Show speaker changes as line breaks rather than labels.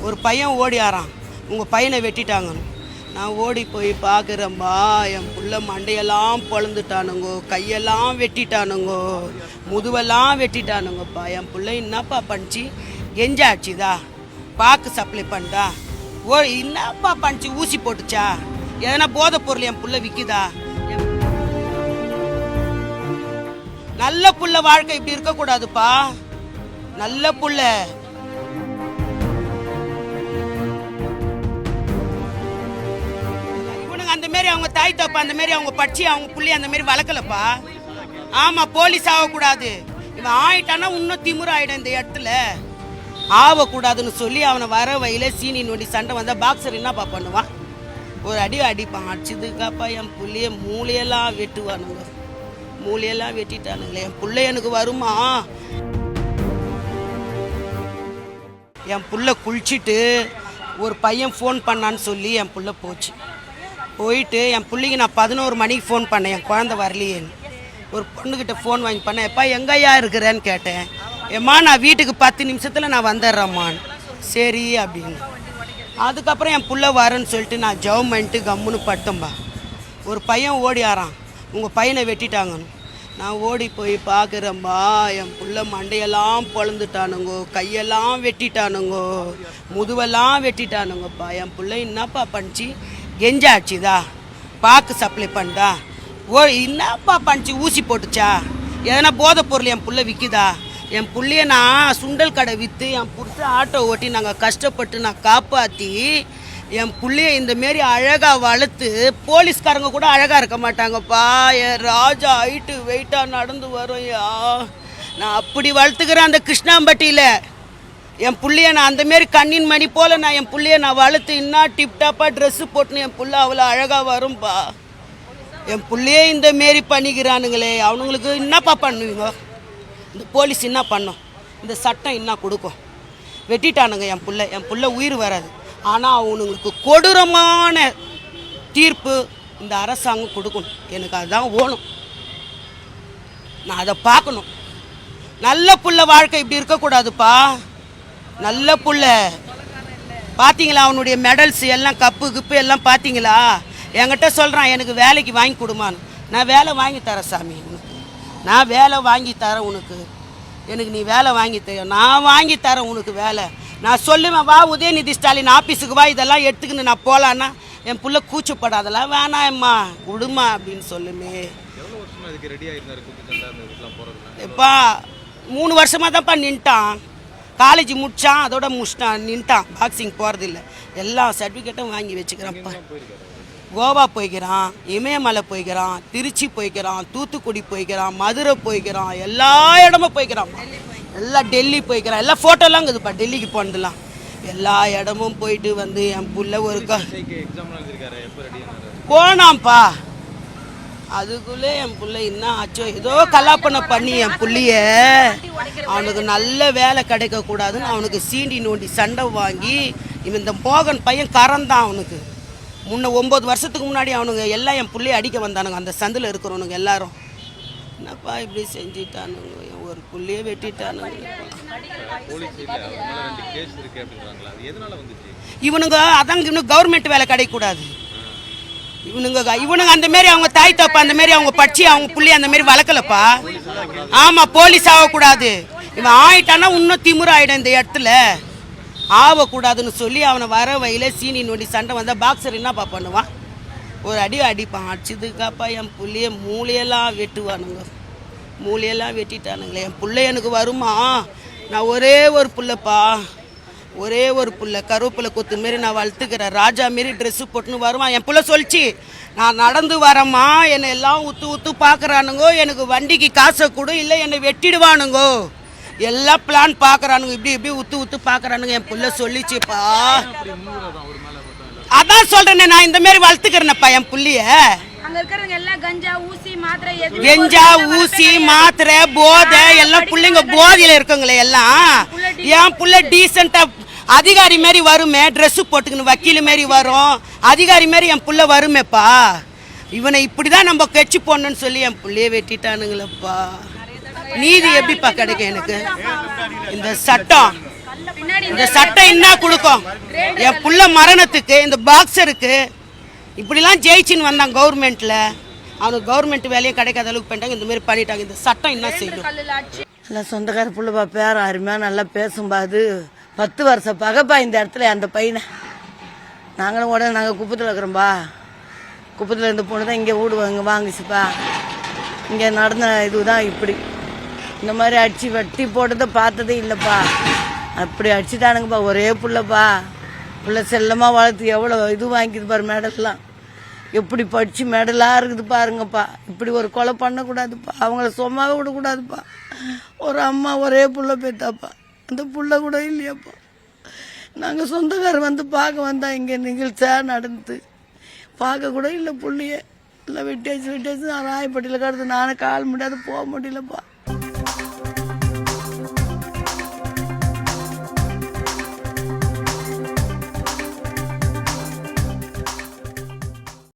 ஒரு பையன் ஓடியாரான், உங்கள் பையனை வெட்டிட்டாங்கன்னு. நான் ஓடி போய் பார்க்குறேம்மா, என் புள்ள மண்டையெல்லாம் பொழந்துட்டானுங்கோ, கையெல்லாம் வெட்டிட்டானுங்கோ, முதுவெல்லாம் வெட்டிட்டானுங்கப்பா. என் பிள்ளை என்னப்பா பண்ணிச்சு? கெஞ்சாச்சுதா, பாக்கு சப்ளை பண்ணுதா, என்னப்பா பண்ணிச்சு? ஊசி போட்டுச்சா? எதனா போதை பொருள் என் புள்ள விற்குதா? நல்ல புள்ள வாழ்க்கை இப்படி இருக்கக்கூடாதுப்பா. நல்ல புள்ள இவனுங்க அந்த மாரி அவங்க தாய் தப்பா அந்த மாரி அவங்க படிச்சு அவங்க புள்ளி அந்த மாரி வளர்க்கலப்பா. ஆமா, போலீஸ் ஆகக்கூடாது. இவன் ஆயிட்டானா இன்னும் திமிர ஆயிடும் இந்த இடத்துல. ஆகக்கூடாதுன்னு சொல்லி அவனை வர வயல சீனி நோண்டி சண்டை வந்தா பாக்ஸர் என்னப்பா பண்ணுவான்? ஒரு அடி அடிப்பான். அடிச்சதுக்காப்பா என் புள்ளைய மூளையெல்லாம் வெட்டுவானுங்க, மூளையெல்லாம் வெட்டிட்டானுங்களே. என் பிள்ளை எனக்கு வருமா? என் புள்ள குளிச்சுட்டு ஒரு பையன் ஃபோன் பண்ணான்னு சொல்லி என் புள்ள போச்சு. போயிட்டு என் பிள்ளைக்கு நான் 11 மணிக்கு ஃபோன் பண்ணேன், என் குழந்தை வரலையேன்னு. ஒரு பொண்ணுக்கிட்ட ஃபோன் வாங்கி பண்ணேன், எப்பா எங்கய்யா இருக்கிறேன்னு கேட்டேன். ஏம்மா நான் வீட்டுக்கு 10 நிமிஷத்தில் நான் வந்துடுறேம்மான்னு. சரி அப்படின்னு. அதுக்கப்புறம் என் புள்ள வரேன்னு சொல்லிட்டு நான் ஜவம் பண்ணிட்டு கம்முன்னு பட்டோம்பா. ஒரு பையன் ஓடியாரான், உங்கள் பையனை வெட்டிட்டாங்கன்னு. நான் ஓடி போய் பார்க்குறேம்மா, என் புள்ள மண்டையெல்லாம் பொழந்துட்டானுங்கோ, கையெல்லாம் வெட்டிட்டானுங்கோ, முதுவெல்லாம் வெட்டிட்டானுங்கப்பா. என் பிள்ளை என்னப்பா பண்ணிச்சு? கெஞ்சாச்சுதா, பாக்கு சப்ளை பண்ணுதா, என்னப்பா பண்ணிச்சு? ஊசி போட்டுச்சா? எதனா போதை பொருள் என் புள்ள விற்குதா? என் பிள்ளைய நான் சுண்டல் கடை விற்று என் புருஷ ஆட்டோ ஓட்டி நாங்கள் கஷ்டப்பட்டு நான் காப்பாற்றி என் பிள்ளைய இந்தமாரி அழகாக வளர்த்து போலீஸ்காரங்க கூட அழகாக இருக்க மாட்டாங்கப்பா. என் ராஜா ஹைட்டு வெயிட்டாக நடந்து வரும். நான் அப்படி வளர்த்துக்கிறேன் அந்த கிருஷ்ணாம்பட்டியில். என் பிள்ளைய நான் அந்தமாரி கண்ணின் மணி போல் நான் என் பிள்ளைய நான் வளர்த்து இன்னும் டிப்டாப்பாக ட்ரெஸ்ஸு போட்டுன்னு என் பிள்ளை அவ்வளோ அழகாக வரும்பா. என் பிள்ளையே இந்தமாரி பண்ணிக்கிறானுங்களே, அவனுங்களுக்கு என்னப்பா பண்ணுவீங்க? இந்த போலீஸ் என்ன பண்ணும்? இந்த சட்டம் என்ன கொடுக்கும்? வெட்டிட்டானுங்க என் பிள்ளை உயிர் வராது. ஆனால் அவனுங்களுக்கு கொடூரமான தீர்ப்பு இந்த அரசாங்கம் கொடுக்கணும். எனக்கு அதுதான் ஓணும், நான் அதை பார்க்கணும். நல்ல புள்ள வாழ்க்கை இப்படி இருக்கக்கூடாதுப்பா. நல்ல புள்ள பார்த்தீங்களா? அவனுடைய மெடல்ஸ் எல்லாம் கப்பு கிப்பு எல்லாம் பார்த்தீங்களா? என்கிட்ட சொல்கிறான் எனக்கு வேலைக்கு வாங்கி கொடுமான்னு. நான் வேலை வாங்கி தரேன் சாமி உனக்கு, நான் வேலை வாங்கி தரேன் உனக்கு. எனக்கு நீ வேலை வாங்கி தரேன், நான் வாங்கி தரேன் உனக்கு வேலை. நான் சொல்லுவேன், வா உதயநிதி ஸ்டாலின் ஆஃபீஸுக்கு வா, இதெல்லாம் எடுத்துக்கின்னு நான் போகலான்னா என் புள்ள கூச்சப்படாதெல்லாம் வேணாம்மா விடுமா அப்படின்னு சொல்லுமே. எப்பா 3 வருஷமாக தான்ப்பா நின்ட்டான். காலேஜ் முடித்தான், அதோட முடிச்சிட்டான், நின்ட்டான். பாக்ஸிங் போகிறதில்ல, எல்லா சர்டிஃபிகேட்டும் வாங்கி வச்சுக்கிறான்ப்பா. கோவா போய்க்கிறான், இமயமலை போய்க்கிறான், திருச்சி போய்க்கிறான், தூத்துக்குடி போய்க்கிறான், மதுரை போய்க்கிறான், எல்லா இடமும் போய்க்கிறான். எல்லாம் டெல்லி போய்க்கிறான். எல்லாம் ஃபோட்டோலாம் இருக்குதுப்பா டெல்லிக்கு போனதுலாம். எல்லா இடமும் போயிட்டு வந்து என் புள்ள ஒரு போனாம்ப்பா. அதுக்குள்ளே என் பிள்ளை என்ன ஆச்சோ, ஏதோ கலாப்பனை பண்ணி என் புள்ளைய அவனுக்கு நல்ல வேலை கிடைக்கக்கூடாதுன்னு அவனுக்கு சீண்டி நோண்டி சண்டை வாங்கி இவன் இந்த மோகன் பையன் கறந்தான். அவனுக்கு 9 வருஷத்துக்கு முன்னாடி அவனுங்க எல்லாம் என் பிள்ளைய அடிக்க வந்தானுங்க. அந்த சந்தில் இருக்கிறவனுங்க எல்லாரும் என்னப்பா இப்படி செஞ்சுட்டானுங்க, ஒரு புள்ளையே வெட்டிட்டானுங்க. இவனுங்க அதாங்க இவனுக்கு கவர்மெண்ட் வேலை கிடைக்கக்கூடாது. இவனுங்க அந்த மாரி அவங்க தாய் தப்பா அந்த மாரி அவங்க படிச்சு அவங்க புள்ளைய அந்த மாரி வளர்க்கலப்பா. ஆமா, போலீஸ் ஆகக்கூடாது. இவன் ஆயிட்டானா இன்னும் திமிர ஆயிடும் இந்த இடத்துல. ஆகக்கூடாதுன்னு சொல்லி அவனை வர வயல சீனி நோண்டி சண்டை வந்தால் பாக்ஸர் என்னப்பா பண்ணுவான்? ஒரு அடி அடிப்பான். அடிச்சதுக்காப்பா என் புள்ளைய மூளையெல்லாம் வெட்டுவானுங்க, மூளையெல்லாம் வெட்டிட்டானுங்களே. என் பிள்ளை எனக்கு வருமா? நான் ஒரே ஒரு புள்ளப்பா, ஒரே ஒரு புள்ள கருவேப்பிலை கொத்து மாரி நான் வளர்த்துக்கிறேன். ராஜா மாரி ட்ரெஸ்ஸு போட்டுன்னு வருவான். என் புள்ள சொல்லிச்சு, நான் நடந்து வரேம்மா, என்னை எல்லாம் ஊற்று பார்க்குறானுங்கோ, எனக்கு வண்டிக்கு காசை கொடு இல்லை என்னை வெட்டிடுவானுங்கோ, எல்லாம் பிளான் பார்க்குறானுங்க, இப்படி ஊற்று பார்க்குறானுங்க. என் புள்ள சொல்லிச்சுப்பா. அதான் சொல்கிறேனே, நான் இந்த மாரி வளர்த்துக்கிறேனப்பா என் புள்ளைய. கெஞ்சா ஊசி மாத்திரை போதை எல்லாம் பிள்ளைங்க போதையில் இருக்குங்களே எல்லாம். என் புள்ள டீசெண்டாக அதிகாரி மாரி வருமே, ட்ரெஸ்ஸு போட்டுக்கணும், வக்கீல் மாரி வரும், அதிகாரி மாரி என் புள்ள வருமேப்பா. இவனை இப்படி தான் நம்ம கட்சி போடணுன்னு சொல்லி என் புள்ளைய வெட்டிட்டானுங்களப்பா. நீதி எப்படிப்பா கிடைக்கும் எனக்கு? இந்த சட்டம் இந்த சட்டம் என்ன கொடுக்கும்? என் புள்ள மரணத்துக்கு இந்த பாக்ஸருக்கு இப்படிலாம் ஜெயிச்சின்னு வந்தான் கவர்மெண்ட்ல, அவனுக்கு கவர்மெண்ட் வேலையும் கிடைக்காத அளவுக்கு பண்ணிட்டாங்க. இந்த மாதிரி பண்ணிட்டாங்க. இந்த சட்டம் என்ன செய்யும்?
நல்லா சொந்தக்கார புள்ளப்பா, பேர அருமையாக நல்லா பேசும்பா. அது 10 வருஷம் பகப்பா இந்த இடத்துல அந்த பையனை. நாங்களும் உடனே நாங்கள் குப்பத்தில் இருக்கிறோம்பா. குப்பத்தில் இருந்த பொண்ணு தான் இங்கே வீடு வாங்கிச்சுப்பா. இங்கே நடந்த இதுதான் இப்படி. இந்த மாதிரி அடிச்சு வெட்டி போட்டதை பார்த்ததே இல்லைப்பா. அப்படி அடிச்சுட்டானுங்கப்பா. ஒரே புள்ளப்பா, புள்ள செல்லமாக வளர்த்து எவ்வளோ இது வாங்கிக்குது பாரு, மெடல்லாம் எப்படி படித்து மெடலாக இருக்குது பாருங்கப்பா. இப்படி ஒரு கொலை பண்ணக்கூடாதுப்பா. அவங்கள சும்மாவே விடக்கூடாதுப்பா. ஒரு அம்மா ஒரே புள்ள பேத்தாப்பா, அந்த புள்ள கூட இல்லையாப்பா. நாங்கள் சொந்தக்காரர் வந்து பார்க்க வந்தா இங்கே நிகழ்ச்சியாக நடந்து பார்க்க கூட இல்லை புள்ளையே. இல்லை விட்டாச்சு நான் ராயப்பட்டியில் கிடந்து நானும் கால் முடியாது போக முடியலப்பா.